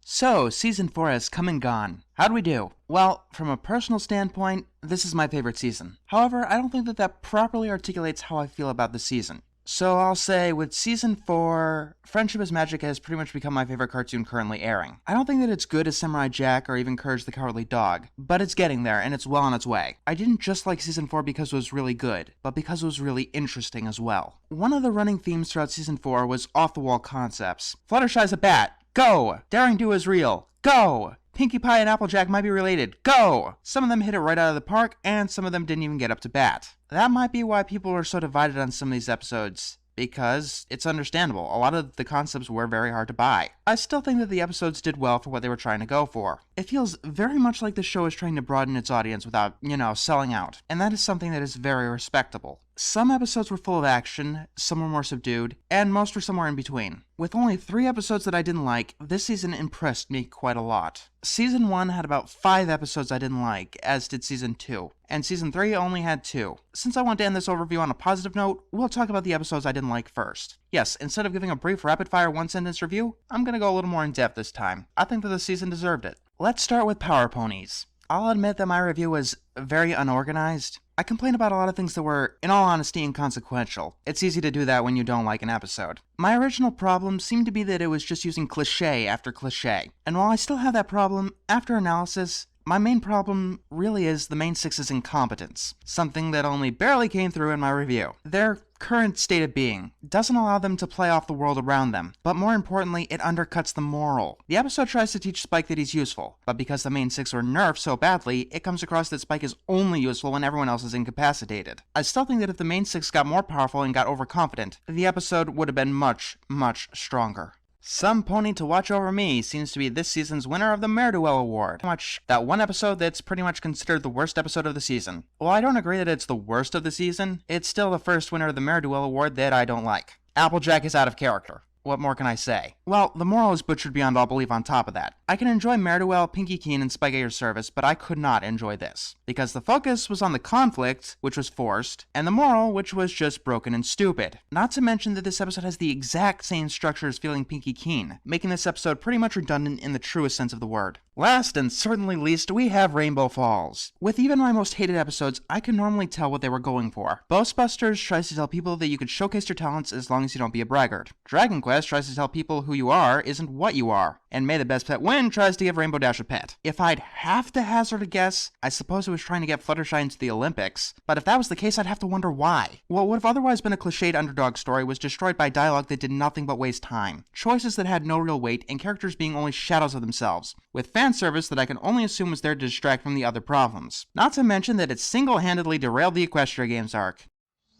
So, Season 4 has come and gone. How'd we do? Well, from a personal standpoint, this is my favorite season. However, I don't think that properly articulates how I feel about the season. So I'll say, with Season 4, Friendship is Magic has pretty much become my favorite cartoon currently airing. I don't think that it's good as Samurai Jack or even Courage the Cowardly Dog, but it's getting there and it's well on its way. I didn't just like Season 4 because it was really good, but because it was really interesting as well. One of the running themes throughout Season 4 was off-the-wall concepts. Fluttershy's a bat. Go! Daring Do is real. Go! Pinkie Pie and Applejack might be related. Go! Some of them hit it right out of the park, and some of them didn't even get up to bat. That might be why people are so divided on some of these episodes, because it's understandable. A lot of the concepts were very hard to buy. I still think that the episodes did well for what they were trying to go for. It feels very much like the show is trying to broaden its audience without, selling out, and that is something that is very respectable. Some episodes were full of action, some were more subdued, and most were somewhere in between. With only 3 episodes that I didn't like, this season impressed me quite a lot. Season 1 had about 5 episodes I didn't like, as did Season 2, and Season 3 only had 2. Since I want to end this overview on a positive note, we'll talk about the episodes I didn't like first. Yes, instead of giving a brief rapid-fire one-sentence review, I'm gonna go a little more in-depth this time. I think that the season deserved it. Let's start with Power Ponies. I'll admit that my review was very unorganized. I complain about a lot of things that were, in all honesty, inconsequential. It's easy to do that when you don't like an episode. My original problem seemed to be that it was just using cliché after cliché. And while I still have that problem, after analysis, my main problem really is the main six's incompetence, something that only barely came through in my review. Their current state of being doesn't allow them to play off the world around them, but more importantly, it undercuts the moral. The episode tries to teach Spike that he's useful, but because the main six were nerfed so badly, it comes across that Spike is only useful when everyone else is incapacitated. I still think that if the main six got more powerful and got overconfident, the episode would have been much, much stronger. Some Pony to Watch Over Me seems to be this season's winner of the Ne'er-Do-Well Award. That one episode that's pretty much considered the worst episode of the season. While I don't agree that it's the worst of the season, it's still the first winner of the Ne'er-Do-Well Award that I don't like. Applejack is out of character. What more can I say? Well, the moral is butchered beyond all belief on top of that. I can enjoy Ne'er-Do-Well, Pinkie Keen, and Spike at Your Service, but I could not enjoy this. Because the focus was on the conflict, which was forced, and the moral, which was just broken and stupid. Not to mention that this episode has the exact same structure as Feeling Pinkie Keen, making this episode pretty much redundant in the truest sense of the word. Last and certainly least, we have Rainbow Falls. With even my most hated episodes, I can normally tell what they were going for. Ghostbusters tries to tell people that you can showcase your talents as long as you don't be a braggart. Dragon Quest tries to tell people who you are isn't what you are. And May the Best Pet Win tries to give Rainbow Dash a pet. If I'd have to hazard a guess, I suppose it was trying to get Fluttershy into the Olympics. But if that was the case, I'd have to wonder why. What would have otherwise been a cliched underdog story was destroyed by dialogue that did nothing but waste time. Choices that had no real weight, and characters being only shadows of themselves. With fan service that I can only assume was there to distract from the other problems. Not to mention that it single-handedly derailed the Equestria Games Arc.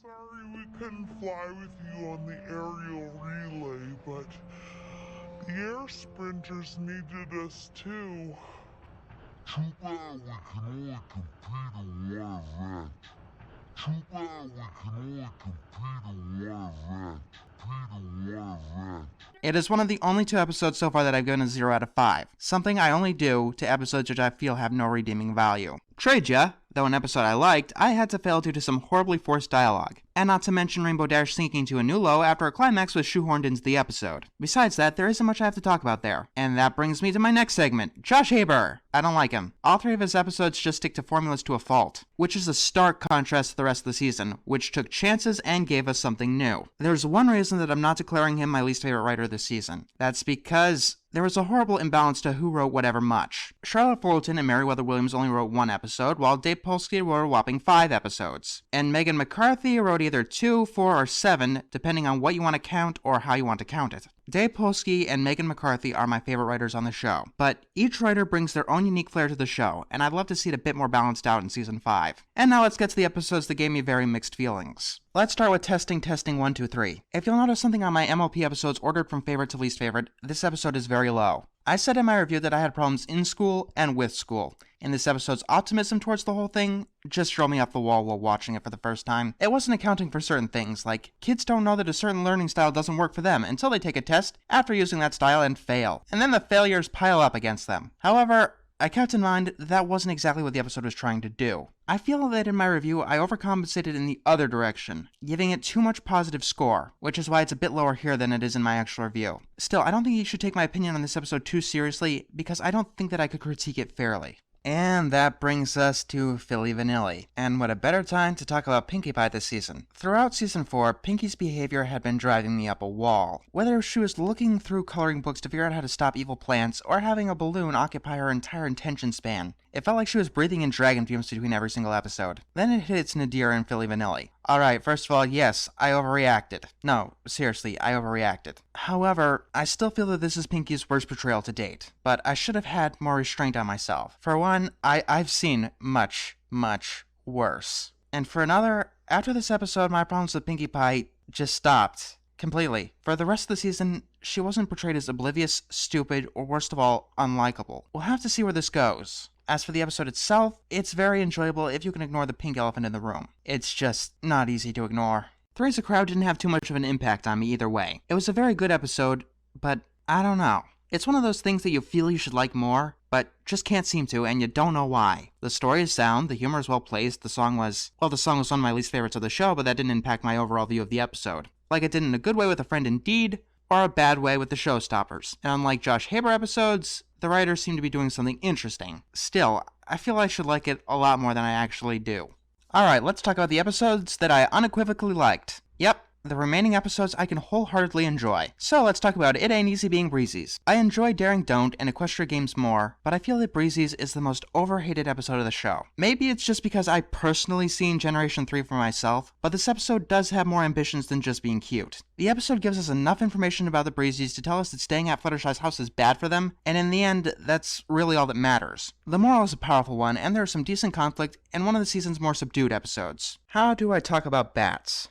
Sorry we couldn't fly with you on the aerial relay, but the air sprinters needed us too. Too bad we can only compete in one event. Too bad we can only compete in one event. It is one of the only 2 episodes so far that I've given a 0 out of 5, something I only do to episodes which I feel have no redeeming value. Trade ya, though an episode I liked, I had to fail due to some horribly forced dialogue. And not to mention Rainbow Dash sinking to a new low after a climax was shoehorned into the episode. Besides that, there isn't much I have to talk about there. And that brings me to my next segment, Josh Haber. I don't like him. All 3 of his episodes just stick to formulas to a fault, which is a stark contrast to the rest of the season, which took chances and gave us something new. There's one reason that I'm not declaring him my least favorite writer this season. That's because there was a horrible imbalance to who wrote whatever much. Charlotte Fullerton and Meriwether Williams only wrote 1 episode, while Dave Polsky wrote a whopping 5 episodes. And Megan McCarthy wrote either 2, 4, or 7, depending on what you want to count or how you want to count it. Dave Polsky and Megan McCarthy are my favorite writers on the show, but each writer brings their own unique flair to the show, and I'd love to see it a bit more balanced out in Season 5. And now let's get to the episodes that gave me very mixed feelings. Let's start with Testing 1, 2, 3. If you'll notice something on my MLP episodes ordered from favorite to least favorite, this episode is very low. I said in my review that I had problems in school and with school. In this episode's optimism towards the whole thing just drove me off the wall while watching it for the first time. It wasn't accounting for certain things, like kids don't know that a certain learning style doesn't work for them until they take a test after using that style and fail. And then the failures pile up against them. However, I kept in mind that wasn't exactly what the episode was trying to do. I feel that in my review, I overcompensated in the other direction, giving it too much positive score, which is why it's a bit lower here than it is in my actual review. Still, I don't think you should take my opinion on this episode too seriously, because I don't think that I could critique it fairly. And that brings us to Philly Vanilli. And what a better time to talk about Pinkie Pie this season. Throughout season 4, Pinkie's behavior had been driving me up a wall. Whether she was looking through coloring books to figure out how to stop evil plants, or having a balloon occupy her entire attention span, it felt like she was breathing in dragon fumes between every single episode. Then it hits Nadir and Philly Vanilli. Alright, first of all, yes, I overreacted. No, seriously, I overreacted. However, I still feel that this is Pinkie's worst portrayal to date, but I should have had more restraint on myself. For one, I've seen much, much worse. And for another, after this episode, my problems with Pinkie Pie just stopped. Completely. For the rest of the season, she wasn't portrayed as oblivious, stupid, or worst of all, unlikable. We'll have to see where this goes. As for the episode itself, it's very enjoyable if you can ignore the pink elephant in the room. It's just not easy to ignore. The Raise a Crowd didn't have too much of an impact on me either way. It was a very good episode, but I don't know. It's one of those things that you feel you should like more, but just can't seem to, and you don't know why. The story is sound, the humor is well placed, the song was one of my least favorites of the show, but that didn't impact my overall view of the episode. Like it did in a good way with A Friend Indeed, or a bad way with the Showstoppers. And unlike Josh Haber episodes, the writers seem to be doing something interesting. Still, I feel I should like it a lot more than I actually do. Alright, let's talk about the episodes that I unequivocally liked. Yep, the remaining episodes I can wholeheartedly enjoy. So let's talk about It Ain't Easy Being Breezy's. I enjoy Daring Don't and Equestria Games more, but I feel that Breezy's is the most overhated episode of the show. Maybe it's just because I personally seen Generation 3 for myself, but this episode does have more ambitions than just being cute. The episode gives us enough information about the Breezys to tell us that staying at Fluttershy's house is bad for them, and in the end, that's really all that matters. The moral is a powerful one, and there's some decent conflict in one of the season's more subdued episodes. How do I talk about bats?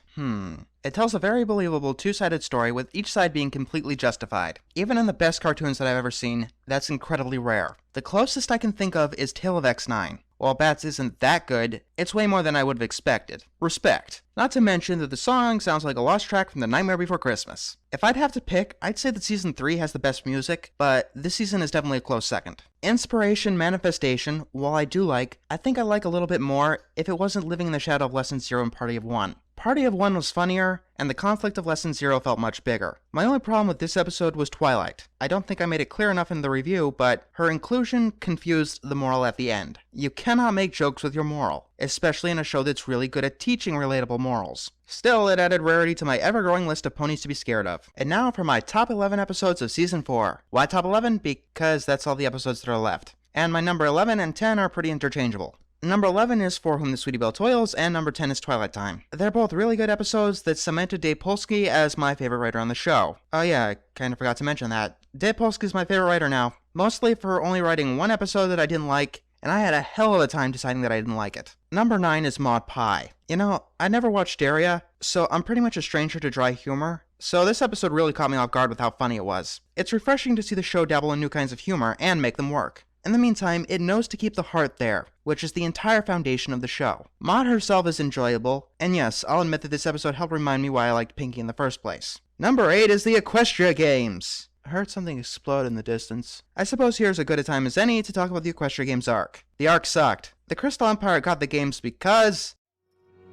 It tells a very believable two-sided story with each side being completely justified. Even in the best cartoons that I've ever seen, that's incredibly rare. The closest I can think of is Tale of X9. While Bats isn't that good, it's way more than I would have expected. Respect. Not to mention that the song sounds like a lost track from The Nightmare Before Christmas. If I'd have to pick, I'd say that Season 3 has the best music, but this season is definitely a close second. Inspiration Manifestation, while I do like, I think I like a little bit more if it wasn't living in the shadow of Lesson 0 and Party of One. Party of One was funnier, and the conflict of Lesson 0 felt much bigger. My only problem with this episode was Twilight. I don't think I made it clear enough in the review, but her inclusion confused the moral at the end. You cannot make jokes with your moral, especially in a show that's really good at teaching relatable morals. Still, it added Rarity to my ever-growing list of ponies to be scared of. And now for my top 11 episodes of Season 4. Why top 11? Because that's all the episodes that are left. And my number 11 and 10 are pretty interchangeable. Number 11 is For Whom the Sweetie Belle Toils, and number 10 is Twilight Time. They're both really good episodes that cemented Dave Polsky as my favorite writer on the show. Oh yeah, I kind of forgot to mention that. Dave Polsky's my favorite writer now, mostly for only writing one episode that I didn't like, and I had a hell of a time deciding that I didn't like it. Number 9 is Maud Pie. You know, I never watched Daria, so I'm pretty much a stranger to dry humor, so this episode really caught me off guard with how funny it was. It's refreshing to see the show dabble in new kinds of humor and make them work. In the meantime, it knows to keep the heart there, which is the entire foundation of the show. Maud herself is enjoyable, and yes, I'll admit that this episode helped remind me why I liked Pinkie in the first place. Number 8 is the Equestria Games. I heard something explode in the distance. I suppose here's as good a time as any to talk about the Equestria Games Arc. The arc sucked. The Crystal Empire got the games because...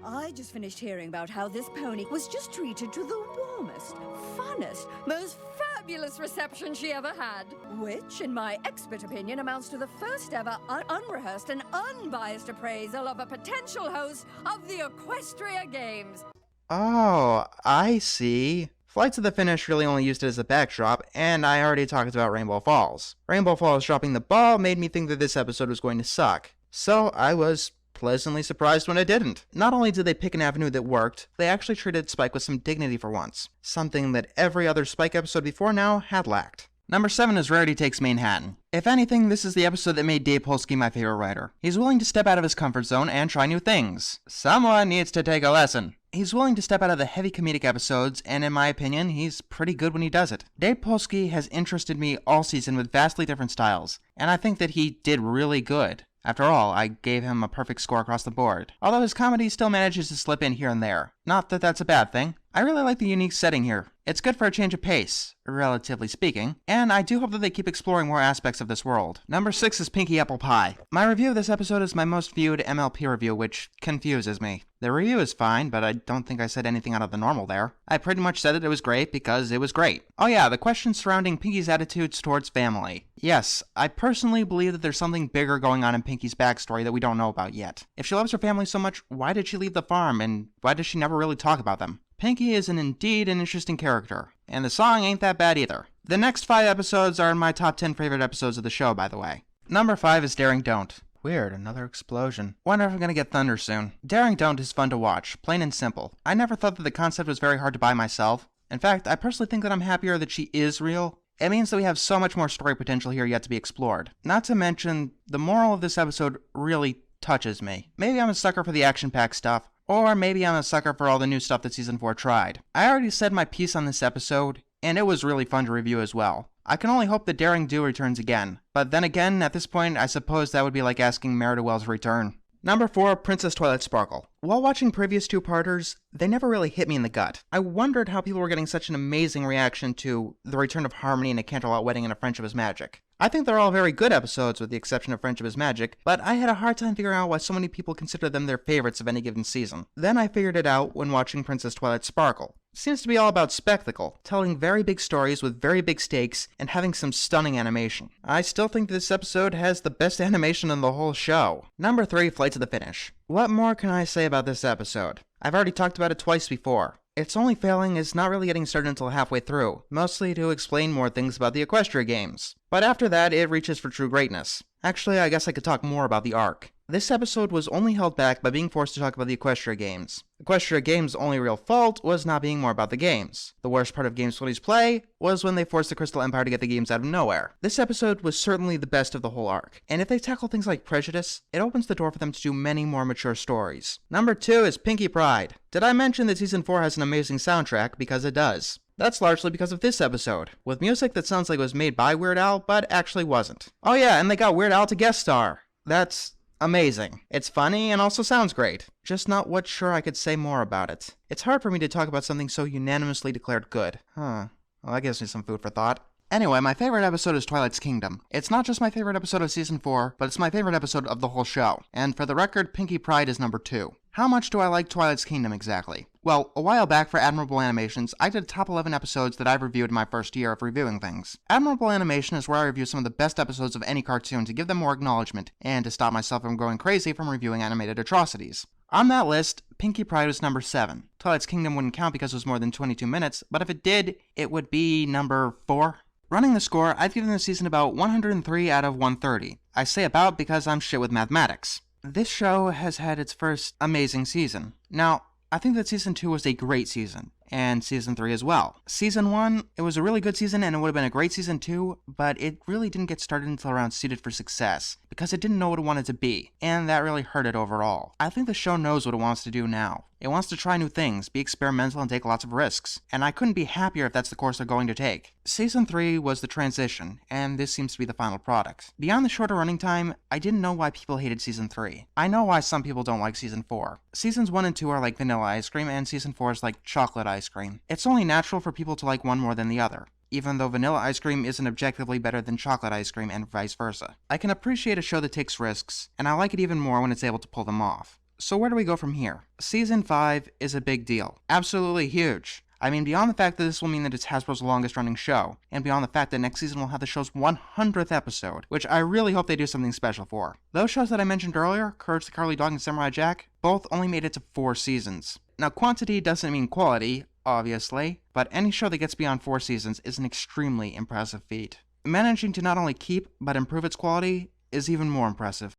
I just finished hearing about how this pony was just treated to the warmest, funnest, most fabulous reception she ever had. Which, in my expert opinion, amounts to the first ever unrehearsed and unbiased appraisal of a potential host of the Equestria Games. Oh, I see. Flight to the Finish really only used it as a backdrop, and I already talked about Rainbow Falls. Rainbow Falls dropping the ball made me think that this episode was going to suck. So I was pleasantly surprised when it didn't. Not only did they pick an avenue that worked, they actually treated Spike with some dignity for once. Something that every other Spike episode before now had lacked. Number 7 is Rarity Takes Manhattan. If anything, this is the episode that made Dave Polsky my favorite writer. He's willing to step out of his comfort zone and try new things. Someone needs to take a lesson. He's willing to step out of the heavy comedic episodes, and in my opinion, he's pretty good when he does it. Dave Polsky has interested me all season with vastly different styles, and I think that he did really good. After all, I gave him a perfect score across the board, although his comedy still manages to slip in here and there. Not that that's a bad thing. I really like the unique setting here. It's good for a change of pace, relatively speaking, and I do hope that they keep exploring more aspects of this world. Number 6 is Pinkie Apple-Pie. My review of this episode is my most viewed MLP review, which confuses me. The review is fine, but I don't think I said anything out of the normal there. I pretty much said that it was great because it was great. Oh yeah, the questions surrounding Pinkie's attitudes towards family. Yes, I personally believe that there's something bigger going on in Pinkie's backstory that we don't know about yet. If she loves her family so much, why did she leave the farm, and why does she never really talk about them? Pinkie is indeed an interesting character, and the song ain't that bad either. The next 5 episodes are in my top 10 favorite episodes of the show, by the way. Number 5 is Daring Don't. Weird, another explosion. Wonder if I'm gonna get thunder soon. Daring Don't is fun to watch, plain and simple. I never thought that the concept was very hard to buy myself. In fact, I personally think that I'm happier that she is real. It means that we have so much more story potential here yet to be explored. Not to mention, the moral of this episode really touches me. Maybe I'm a sucker for the action-packed stuff, or maybe I'm a sucker for all the new stuff that Season 4 tried. I already said my piece on this episode, and it was really fun to review as well. I can only hope that Daring Do returns again, but then again, at this point, I suppose that would be like asking Meridowell's to return. Number 4, Princess Twilight Sparkle. While watching previous 2-parters, they never really hit me in the gut. I wondered how people were getting such an amazing reaction to the return of Harmony and a Candlelit Wedding and A Friendship is Magic. I think they're all very good episodes with the exception of Friendship is Magic, but I had a hard time figuring out why so many people consider them their favorites of any given season. Then I figured it out when watching Princess Twilight Sparkle. It seems to be all about spectacle, telling very big stories with very big stakes, and having some stunning animation. I still think this episode has the best animation in the whole show. Number 3, Flight to the Finish. What more can I say about this episode? I've already talked about it twice before. Its only failing is not really getting started until halfway through, mostly to explain more things about the Equestria Games. But after that, it reaches for true greatness. Actually, I guess I could talk more about the arc. This episode was only held back by being forced to talk about the Equestria Games. Equestria Games' only real fault was not being more about the games. The worst part of Games 20's play was when they forced the Crystal Empire to get the games out of nowhere. This episode was certainly the best of the whole arc, and if they tackle things like prejudice, it opens the door for them to do many more mature stories. Number 2 is Pinkie Pride. Did I mention that Season 4 has an amazing soundtrack? Because it does. That's largely because of this episode, with music that sounds like it was made by Weird Al, but actually wasn't. Oh yeah, and they got Weird Al to guest star. That's amazing. It's funny and also sounds great. Just not what sure I could say more about it. It's hard for me to talk about something so unanimously declared good. Well, that gives me some food for thought. Anyway, my favorite episode is Twilight's Kingdom. It's not just my favorite episode of Season 4, but it's my favorite episode of the whole show. And for the record, Pinkie Pride is number 2. How much do I like Twilight's Kingdom exactly? Well, a while back for Admirable Animations, I did top 11 episodes that I've reviewed in my first year of reviewing things. Admirable Animation is where I review some of the best episodes of any cartoon to give them more acknowledgement, and to stop myself from going crazy from reviewing animated atrocities. On that list, Pinkie Pride was number 7. Twilight's Kingdom wouldn't count because it was more than 22 minutes, but if it did, it would be number 4. Running the score, I've given this season about 103 out of 130. I say about because I'm shit with mathematics. This show has had its first amazing season. Now, I think that Season 2 was a great season, and Season 3 as well. Season 1, it was a really good season and it would have been a great Season 2, but it really didn't get started until around Seeded for Success, because it didn't know what it wanted to be, and that really hurt it overall. I think the show knows what it wants to do now. It wants to try new things, be experimental, and take lots of risks, and I couldn't be happier if that's the course they're going to take. Season 3 was the transition, and this seems to be the final product. Beyond the shorter running time, I didn't know why people hated Season 3. I know why some people don't like Season 4. Seasons 1 and 2 are like vanilla ice cream, and Season 4 is like chocolate ice cream. It's only natural for people to like one more than the other, even though vanilla ice cream isn't objectively better than chocolate ice cream and vice versa. I can appreciate a show that takes risks, and I like it even more when it's able to pull them off. So where do we go from here? Season 5 is a big deal. Absolutely huge. I mean, beyond the fact that this will mean that it's Hasbro's longest running show, and beyond the fact that next season will have the show's 100th episode, which I really hope they do something special for. Those shows that I mentioned earlier, Courage the Cowardly Dog and Samurai Jack, both only made it to 4 seasons. Now, quantity doesn't mean quality, obviously, but any show that gets beyond 4 seasons is an extremely impressive feat. Managing to not only keep, but improve its quality is even more impressive.